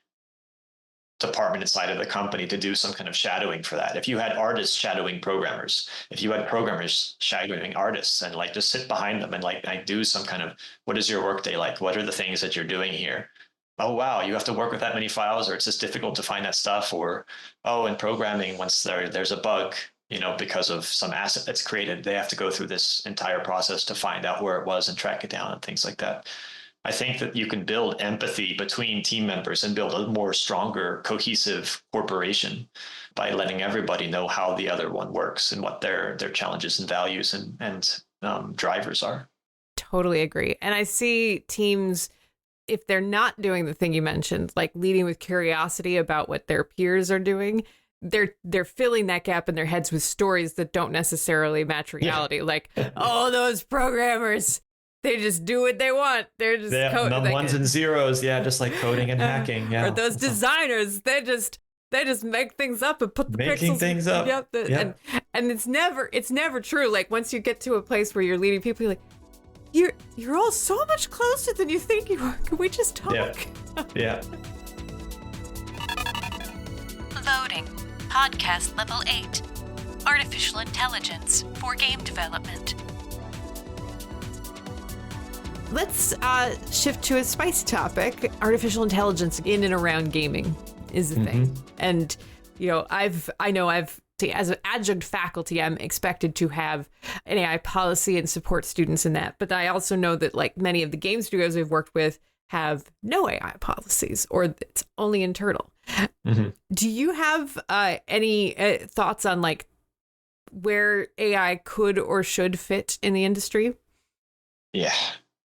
department inside of the company to do some kind of shadowing for that. If you had artists shadowing programmers, if you had programmers shadowing artists, and like just sit behind them and like do some kind of, what is your workday like? What are the things that you're doing here? Oh, wow, you have to work with that many files, or it's just difficult to find that stuff. Or, oh, in programming, once there's a bug, because of some asset that's created, they have to go through this entire process to find out where it was and track it down and things like that. I think that you can build empathy between team members and build a more stronger, cohesive corporation by letting everybody know how the other one works and what their challenges and values and drivers are. Totally agree. And I see teams, if they're not doing the thing you mentioned, like leading with curiosity about what their peers are doing, they're filling that gap in their heads with stories that don't necessarily match reality. Like, oh, those programmers, they just do what they want. They're just coding ones and zeros, just like coding and hacking. Yeah. Or those designers, they just make things up and put the making pixels, things up. Yep, and it's never true. Like once you get to a place where you're leading people, you're like, you're all so much closer than you think you are. Can we just talk? Yeah. Loading. Podcast Level 8. Artificial Intelligence for Game Development. Let's shift to a spicy topic. Artificial intelligence in and around gaming is the thing. And, as an adjunct faculty, I'm expected to have an AI policy and support students in that. But I also know that like many of the game studios I've worked with have no AI policies, or it's only internal. Do you have any thoughts on like where AI could or should fit in the industry? Yeah,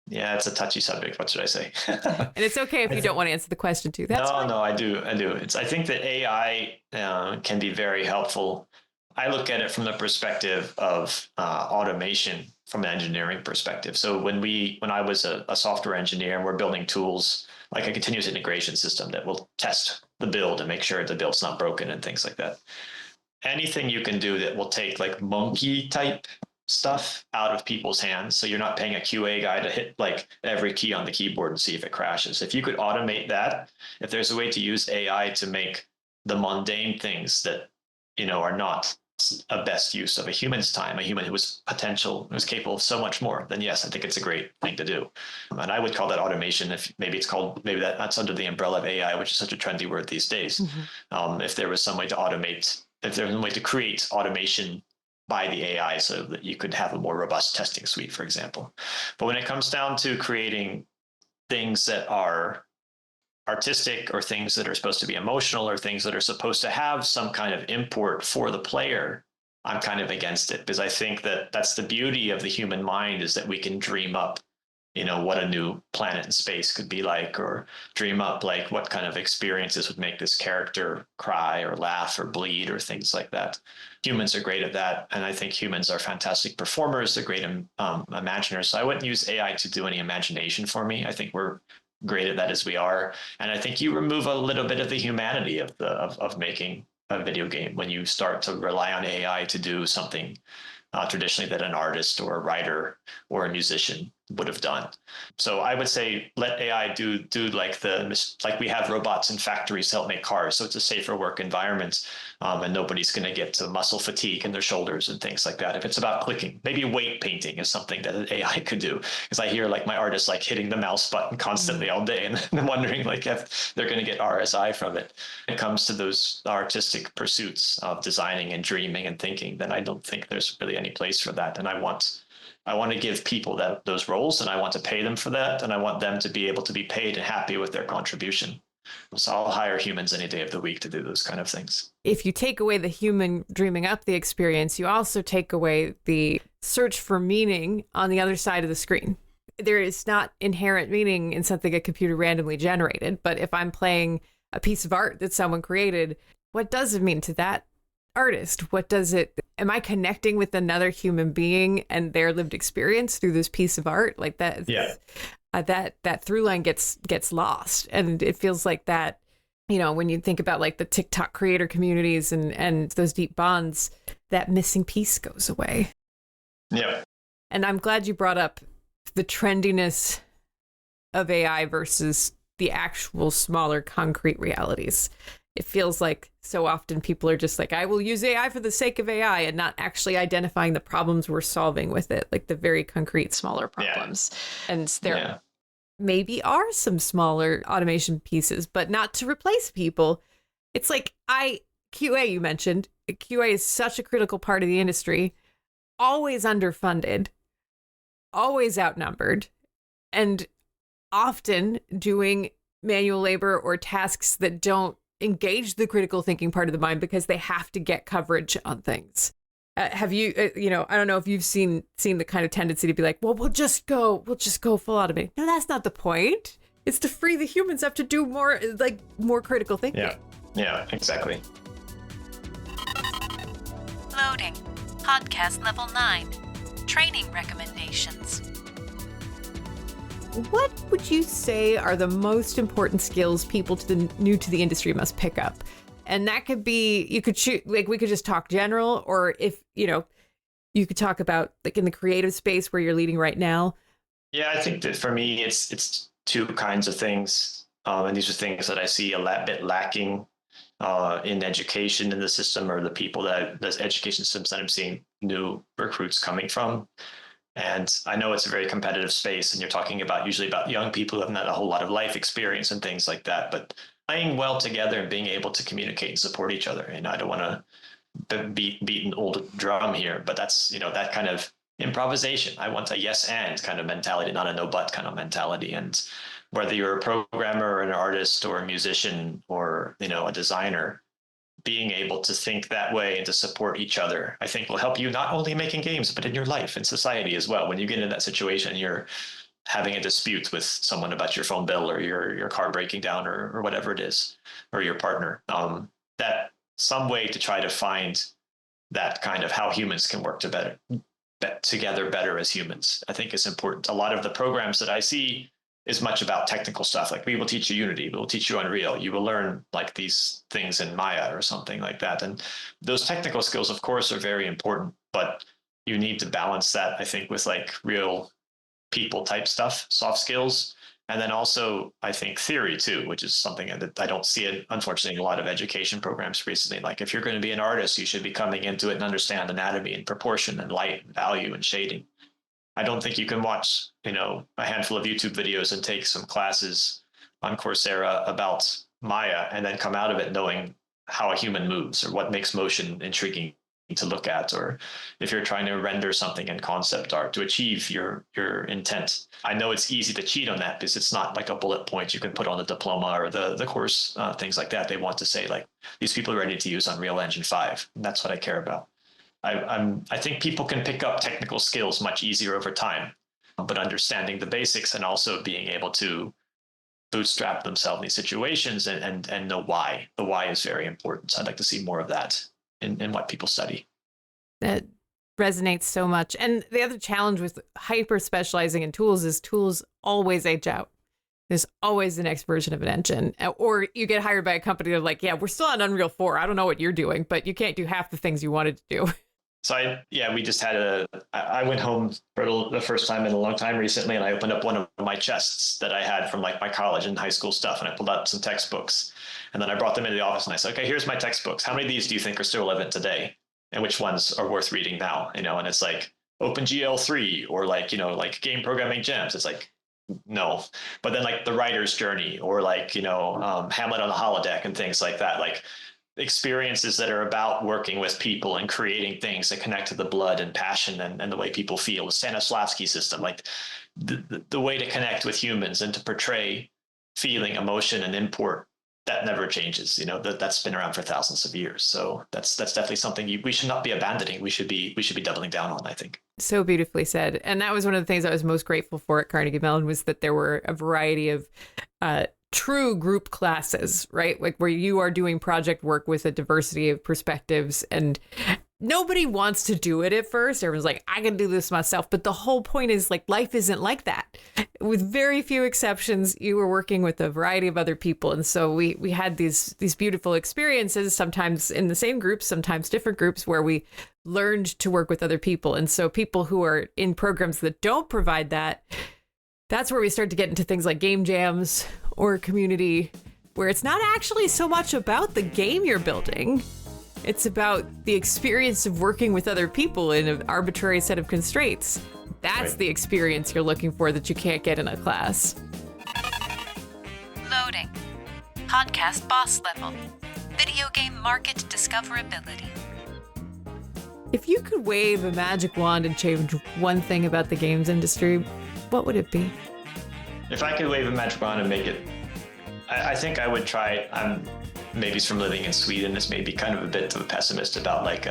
it's a touchy subject. What should I say? And it's okay if you don't want to answer the question too. That's fine. No, I do. I think that AI can be very helpful. I look at it from the perspective of automation from an engineering perspective. So when I was a software engineer and we're building tools like a continuous integration system that will test the build and make sure the build's not broken and things like that. Anything you can do that will take like monkey type stuff out of people's hands. So you're not paying a QA guy to hit like every key on the keyboard and see if it crashes. If you could automate that, if there's a way to use AI to make the mundane things that, are not a best use of a human's time, a human who was capable of so much more, then yes, I think it's a great thing to do. And I would call that automation. If maybe that's under the umbrella of AI, which is such a trendy word these days. If there was some way to automate, if there was a way to create automation by the AI so that you could have a more robust testing suite, for example. But when it comes down to creating things that are artistic or things that are supposed to be emotional or things that are supposed to have some kind of import for the player, I'm kind of against it, because I think that that's the beauty of the human mind, is that we can dream up, what a new planet in space could be like, or dream up like what kind of experiences would make this character cry or laugh or bleed or things like that. Humans are great at that. And I think humans are fantastic performers. They're great imaginers. So I wouldn't use AI to do any imagination for me. I think we're great at that as we are. And I think you remove a little bit of the humanity of making a video game when you start to rely on AI to do something traditionally that an artist or a writer or a musician would have done. So I would say let AI do like we have robots in factories to help make cars. So it's a safer work environment, and nobody's going to get to muscle fatigue in their shoulders and things like that. If it's about clicking, maybe weight painting is something that an AI could do. Because I hear like my artists like hitting the mouse button constantly all day, and I'm wondering like if they're going to get RSI from it. When it comes to those artistic pursuits of designing and dreaming and thinking, then I don't think there's really any place for that. And I want to give people those roles, and I want to pay them for that, and I want them to be able to be paid and happy with their contribution. So I'll hire humans any day of the week to do those kind of things. If you take away the human dreaming up the experience, you also take away the search for meaning on the other side of the screen. There is not inherent meaning in something a computer randomly generated, but if I'm playing a piece of art that someone created, what does it mean to that artist? Am I connecting with another human being and their lived experience through this piece of art? Like that, that through line gets lost. And it feels like that, when you think about like the TikTok creator communities and those deep bonds, that missing piece goes away. Yeah. And I'm glad you brought up the trendiness of AI versus the actual smaller concrete realities. It feels like so often people are just like, I will use AI for the sake of AI and not actually identifying the problems we're solving with it, like the very concrete, smaller problems. Yeah. And there maybe are some smaller automation pieces, but not to replace people. It's like QA, you mentioned. QA is such a critical part of the industry, always underfunded, always outnumbered, and often doing manual labor or tasks that don't engage the critical thinking part of the mind because they have to get coverage on things. Have you, I don't know if you've seen the kind of tendency to be like, well, we'll just go full automate. No, that's not the point. It's to free the humans up to do more critical thinking. Yeah, exactly. Loading. Podcast level 9. Training recommendations. What would you say are the most important skills people new to the industry must pick up? And that could be, we could just talk general, or if, you could talk about like in the creative space where you're leading right now. Yeah, I think that for me, it's two kinds of things. And these are things that I see a bit lacking in education in the system, or the education systems that I'm seeing new recruits coming from. And I know it's a very competitive space, and you're talking usually about young people who haven't had a whole lot of life experience and things like that, but playing well together and being able to communicate and support each other. And I don't want to beat an old drum here, but that's, that kind of improvisation. I want a yes and kind of mentality, not a no but kind of mentality. And whether you're a programmer or an artist or a musician or, a designer, being able to think that way and to support each other, I think will help you not only making games, but in your life and society as well. When you get in that situation, you're having a dispute with someone about your phone bill or your car breaking down or whatever it is, or your partner, that some way to try to find that kind of how humans can work together better as humans, I think is important. A lot of the programs that I see is much about technical stuff. Like, we will teach you Unity, we will teach you Unreal, you will learn like these things in Maya or something like that. And those technical skills, of course, are very important, but you need to balance that, I think, with like real people type stuff, soft skills. And then also, I think, theory too, which is something that I don't see, unfortunately, in a lot of education programs recently. Like, if you're going to be an artist, you should be coming into it and understand anatomy and proportion and light and value and shading. I don't think you can watch, a handful of YouTube videos and take some classes on Coursera about Maya and then come out of it knowing how a human moves or what makes motion intriguing to look at, or if you're trying to render something in concept art to achieve your intent. I know it's easy to cheat on that because it's not like a bullet point you can put on the diploma or the course, things like that. They want to say like, these people are ready to use Unreal Engine 5. And that's what I care about. I think people can pick up technical skills much easier over time, but understanding the basics and also being able to bootstrap themselves in these situations and know why. The why is very important. So I'd like to see more of that in what people study. That resonates so much. And the other challenge with hyper specializing in tools is tools always age out. There's always the next version of an engine. Or you get hired by a company that's like, yeah, we're still on Unreal 4. I don't know what you're doing, but you can't do half the things you wanted to do. So we just had I went home for the first time in a long time recently, and I opened up one of my chests that I had from like my college and high school stuff, and I pulled out some textbooks, and then I brought them into the office and I said, okay, here's my textbooks. How many of these do you think are still relevant today? And which ones are worth reading now? And it's like OpenGL 3 or like game programming gems. It's like, no. But then like the writer's journey or like, Hamlet on the holodeck and things like that, like experiences that are about working with people and creating things that connect to the blood and passion and the way people feel. The Stanislavski system, like the way to connect with humans and to portray feeling, emotion, and import, that never changes. That's been around for thousands of years. So that's definitely something we should not be abandoning. We should be doubling down on, I think. So beautifully said. And that was one of the things I was most grateful for at Carnegie Mellon, was that there were a variety of true group classes, right? Like where you are doing project work with a diversity of perspectives, and nobody wants to do it at first. Everyone's like, I can do this myself. But the whole point is like, life isn't like that. With very few exceptions, you were working with a variety of other people. And so we had these beautiful experiences, sometimes in the same groups, sometimes different groups, where we learned to work with other people. And so people who are in programs that don't provide that, that's where we start to get into things like game jams or community where it's not actually so much about the game you're building. It's about the experience of working with other people in an arbitrary set of constraints. That's the experience you're looking for that you can't get in a class. Loading. Podcast boss level. Video game market discoverability. If you could wave a magic wand and change one thing about the games industry, what would it be? If I could wave a magic wand and make it, I think I would try. Maybe it's from living in Sweden. It's maybe kind of a bit of a pessimist about like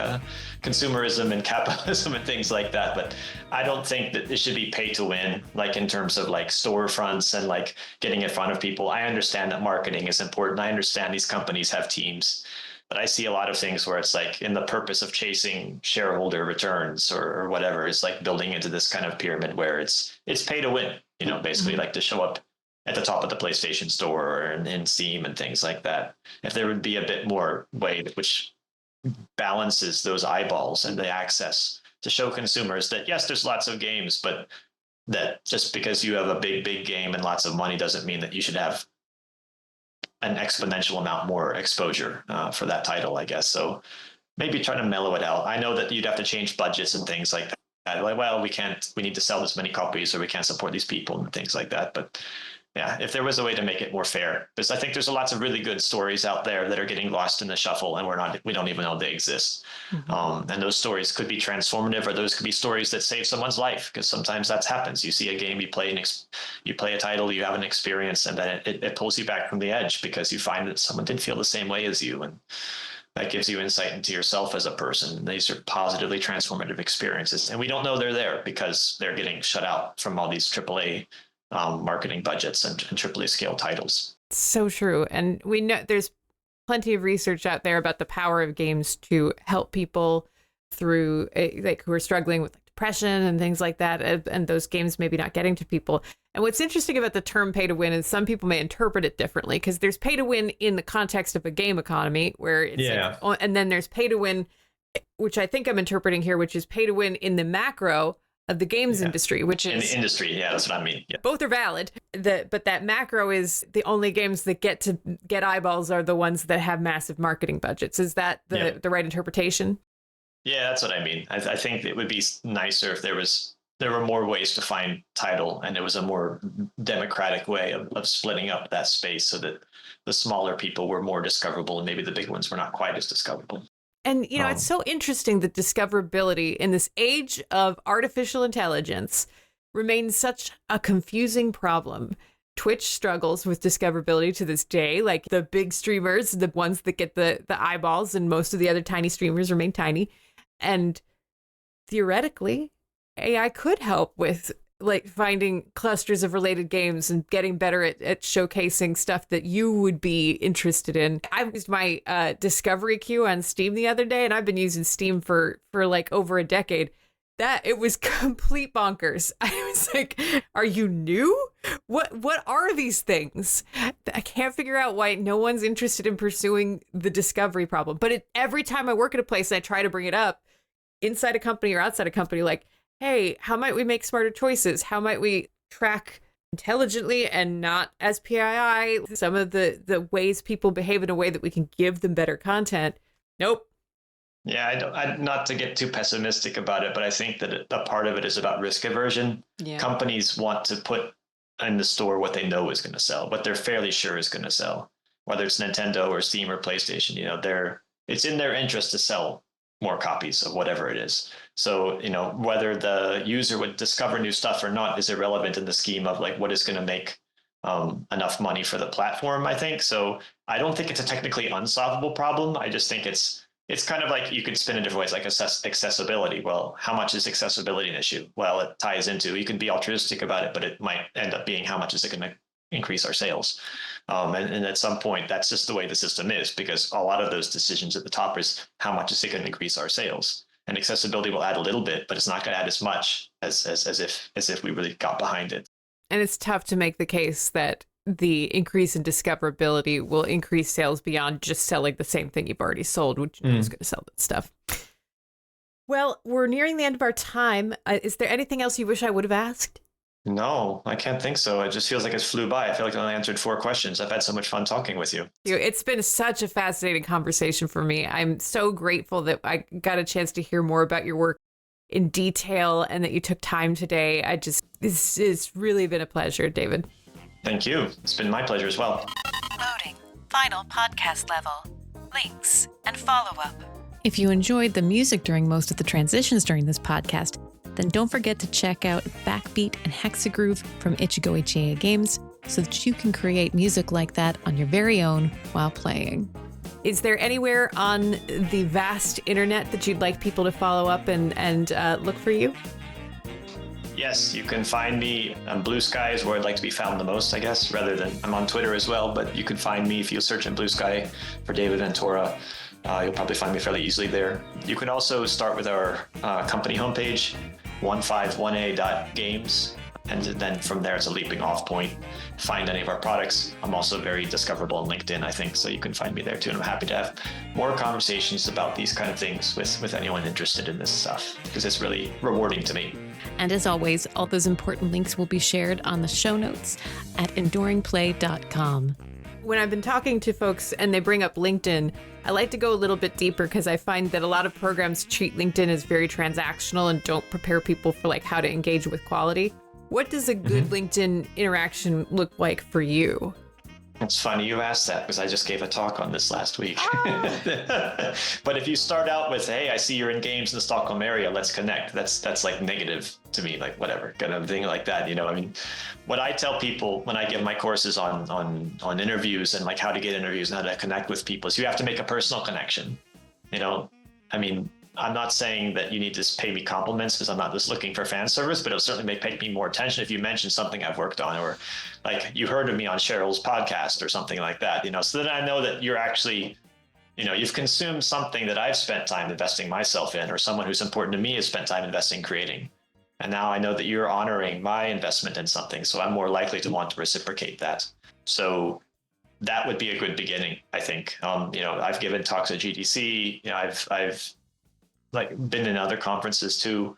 consumerism and capitalism and things like that. But I don't think that it should be pay to win, like in terms of like storefronts and like getting in front of people. I understand that marketing is important. I understand these companies have teams, but I see a lot of things where it's like in the purpose of chasing shareholder returns or whatever, it's like building into this kind of pyramid where it's pay to win, basically like to show up at the top of the PlayStation Store or in Steam and things like that. If there would be a bit more way which balances those eyeballs and the access to show consumers that, yes, there's lots of games, but that just because you have a big game and lots of money doesn't mean that you should have an exponential amount more exposure for that title, I guess. So maybe try to mellow it out. I know that you'd have to change budgets and things like that. Like, well, we need to sell this many copies or we can't support these people and things like that. But yeah, if there was a way to make it more fair, because I think there's lots of really good stories out there that are getting lost in the shuffle and we don't even know they exist. And those stories could be transformative, or those could be stories that save someone's life, because sometimes that happens. You see a game, you play a title, you have an experience, and then it pulls you back from the edge because you find that someone didn't feel the same way as you. And that gives you insight into yourself as a person. These are positively transformative experiences. And we don't know they're there because they're getting shut out from all these AAA marketing budgets and AAA scale titles. So true. And we know there's plenty of research out there about the power of games to help people through like who are struggling with depression and things like that. And those games maybe not getting to people. And what's interesting about the term pay to win is some people may interpret it differently, because there's pay to win in the context of a game economy where it's and then there's pay to win, which I think I'm interpreting here, which is pay to win in the macro of the games industry, which is... In the industry, that's what I mean. Yeah. Both are valid, but that macro is the only games that get eyeballs are the ones that have massive marketing budgets. Is that the right interpretation? Yeah, that's what I mean. I think it would be nicer if there were more ways to find title, and it was a more democratic way of splitting up that space so that the smaller people were more discoverable and maybe the big ones were not quite as discoverable. And, it's so interesting that discoverability in this age of artificial intelligence remains such a confusing problem. Twitch struggles with discoverability to this day. Like the big streamers, the ones that get the eyeballs, and most of the other tiny streamers remain tiny. And theoretically, AI could help with like finding clusters of related games and getting better at showcasing stuff that you would be interested in. I used my discovery queue on Steam the other day, and I've been using Steam for like over a decade. That it was complete bonkers. I was like, are you new? What are these things? I can't figure out why no one's interested in pursuing the discovery problem. But every time I work at a place and I try to bring it up inside a company or outside a company, like, hey, how might we make smarter choices? How might we track intelligently and not as PII some of the ways people behave in a way that we can give them better content? Nope. Yeah, I not to get too pessimistic about it, but I think that a part of it is about risk aversion. Yeah. Companies want to put in the store what they know is going to sell, what they're fairly sure is going to sell, whether it's Nintendo or Steam or PlayStation. It's in their interest to sell more copies of whatever it is. So, whether the user would discover new stuff or not is irrelevant in the scheme of like what is going to make enough money for the platform, I think. So I don't think it's a technically unsolvable problem. I just think it's kind of like you could spin in different ways, like accessibility. Well, how much is accessibility an issue? Well, it ties into, you can be altruistic about it, but it might end up being how much is it going to increase our sales? And at some point, that's just the way the system is, because a lot of those decisions at the top is how much is it going to increase our sales? And accessibility will add a little bit, but it's not going to add as much as if we really got behind it. And it's tough to make the case that the increase in discoverability will increase sales beyond just selling the same thing you've already sold, which is going to sell that stuff. Well, we're nearing the end of our time. Is there anything else you wish I would have asked? No, I can't think so. It just feels like it flew by. I feel like I only answered 4 questions. I've had so much fun talking with you. It's been such a fascinating conversation for me. I'm so grateful that I got a chance to hear more about your work in detail and that you took time today. It's really been a pleasure, David. Thank you. It's been my pleasure as well. Loading. Final podcast level. Links and follow-up. If you enjoyed the music during most of the transitions during this podcast, then don't forget to check out Backbeat and Hexagroove from Ichigo Ichie Games so that you can create music like that on your very own while playing. Is there anywhere on the vast internet that you'd like people to follow up and look for you? Yes, you can find me on Blue Sky is where I'd like to be found the most, I guess, rather than I'm on Twitter as well, but you can find me if you search in Blue Sky for David Ventura. You'll probably find me fairly easily there. You can also start with our company homepage, 151a.games, and then from there it's a leaping off point. Find any of our products. I'm also very discoverable on LinkedIn, I think, so you can find me there too. And I'm happy to have more conversations about these kind of things with anyone interested in this stuff, because it's really rewarding to me. And as always, all those important links will be shared on the show notes at enduringplay.com. When I've been talking to folks and they bring up LinkedIn, I like to go a little bit deeper because I find that a lot of programs treat LinkedIn as very transactional and don't prepare people for like how to engage with quality. What does a good LinkedIn interaction look like for you? It's funny you asked that because I just gave a talk on this last week. But if you start out with, hey, I see you're in games in the Stockholm area, let's connect. That's like negative to me, like whatever, kind of thing like that. You know, I mean, what I tell people when I give my courses on interviews and like how to get interviews and how to connect with people is you have to make a personal connection. You know, I mean, I'm not saying that you need to pay me compliments because I'm not just looking for fan service, but it'll certainly make me more attention if you mention something I've worked on, or like you heard of me on Cheryl's podcast or something like that, you know, so that I know that you're actually, you know, you've consumed something that I've spent time investing myself in, or someone who's important to me has spent time investing creating. And now I know that you're honoring my investment in something. So I'm more likely to want to reciprocate that. So that would be a good beginning, I think. You know, I've given talks at GDC, you know, I've like been in other conferences too.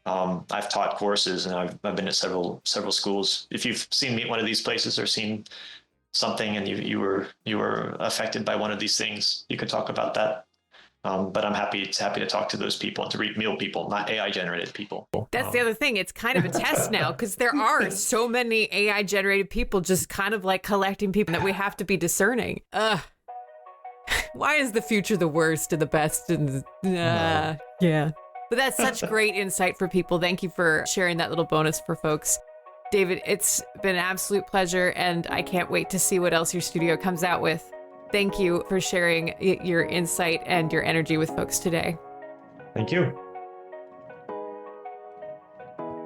I've taught courses and I've been at several schools. If you've seen me at one of these places or seen something and you were affected by one of these things, you could talk about that. But I'm happy to talk to those people and to read real people, not AI generated people. That's the other thing. It's kind of a test now because there are so many AI generated people just kind of like collecting people that we have to be discerning. Why is the future the worst and the best? And yeah. But that's such great insight for people. Thank you for sharing that little bonus for folks. David, it's been an absolute pleasure, and I can't wait to see what else your studio comes out with. Thank you for sharing your insight and your energy with folks today. Thank you.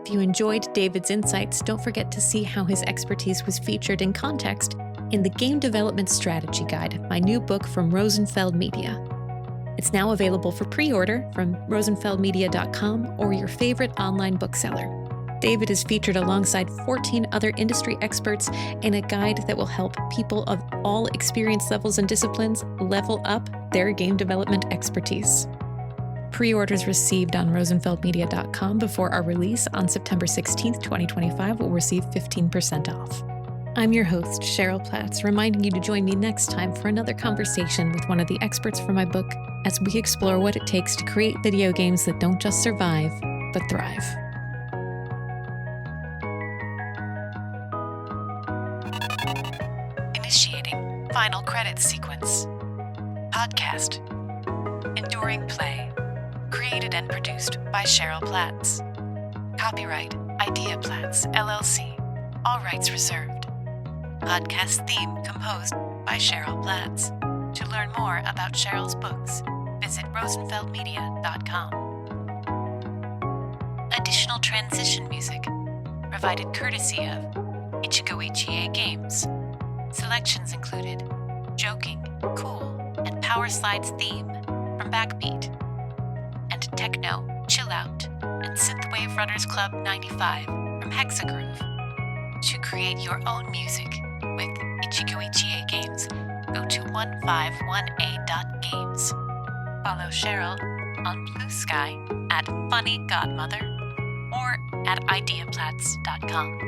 If you enjoyed David's insights, don't forget to see how his expertise was featured in context in the Game Development Strategy Guide, my new book from Rosenfeld Media. It's now available for pre-order from rosenfeldmedia.com or your favorite online bookseller. David is featured alongside 14 other industry experts in a guide that will help people of all experience levels and disciplines level up their game development expertise. Pre-orders received on rosenfeldmedia.com before our release on September 16th, 2025 will receive 15% off. I'm your host, Cheryl Platts, reminding you to join me next time for another conversation with one of the experts from my book as we explore what it takes to create video games that don't just survive, but thrive. Initiating final credits sequence. Podcast. Enduring Play. Created and produced by Cheryl Platts. Copyright Idea Platts, LLC. All rights reserved. Podcast theme composed by Cheryl Platts. To learn more about Cheryl's books, visit rosenfeldmedia.com. Additional transition music provided courtesy of Ichigo Ichie Games. Selections included Joking, Cool, and Power Slides theme from Backbeat, and Techno, Chill Out, and Synthwave Runners Club 95 from Hexagroove. To create your own music with Ichigo Ichie Games, go to 151a.games. Follow Cheryl on Blue Sky at Funny Godmother or at ideaplats.com.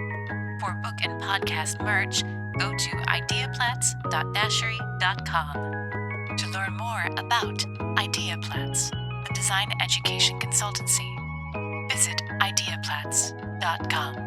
For book and podcast merch, go to ideaplats.dashery.com. To learn more about IdeaPlats, a design education consultancy, visit ideaplats.com.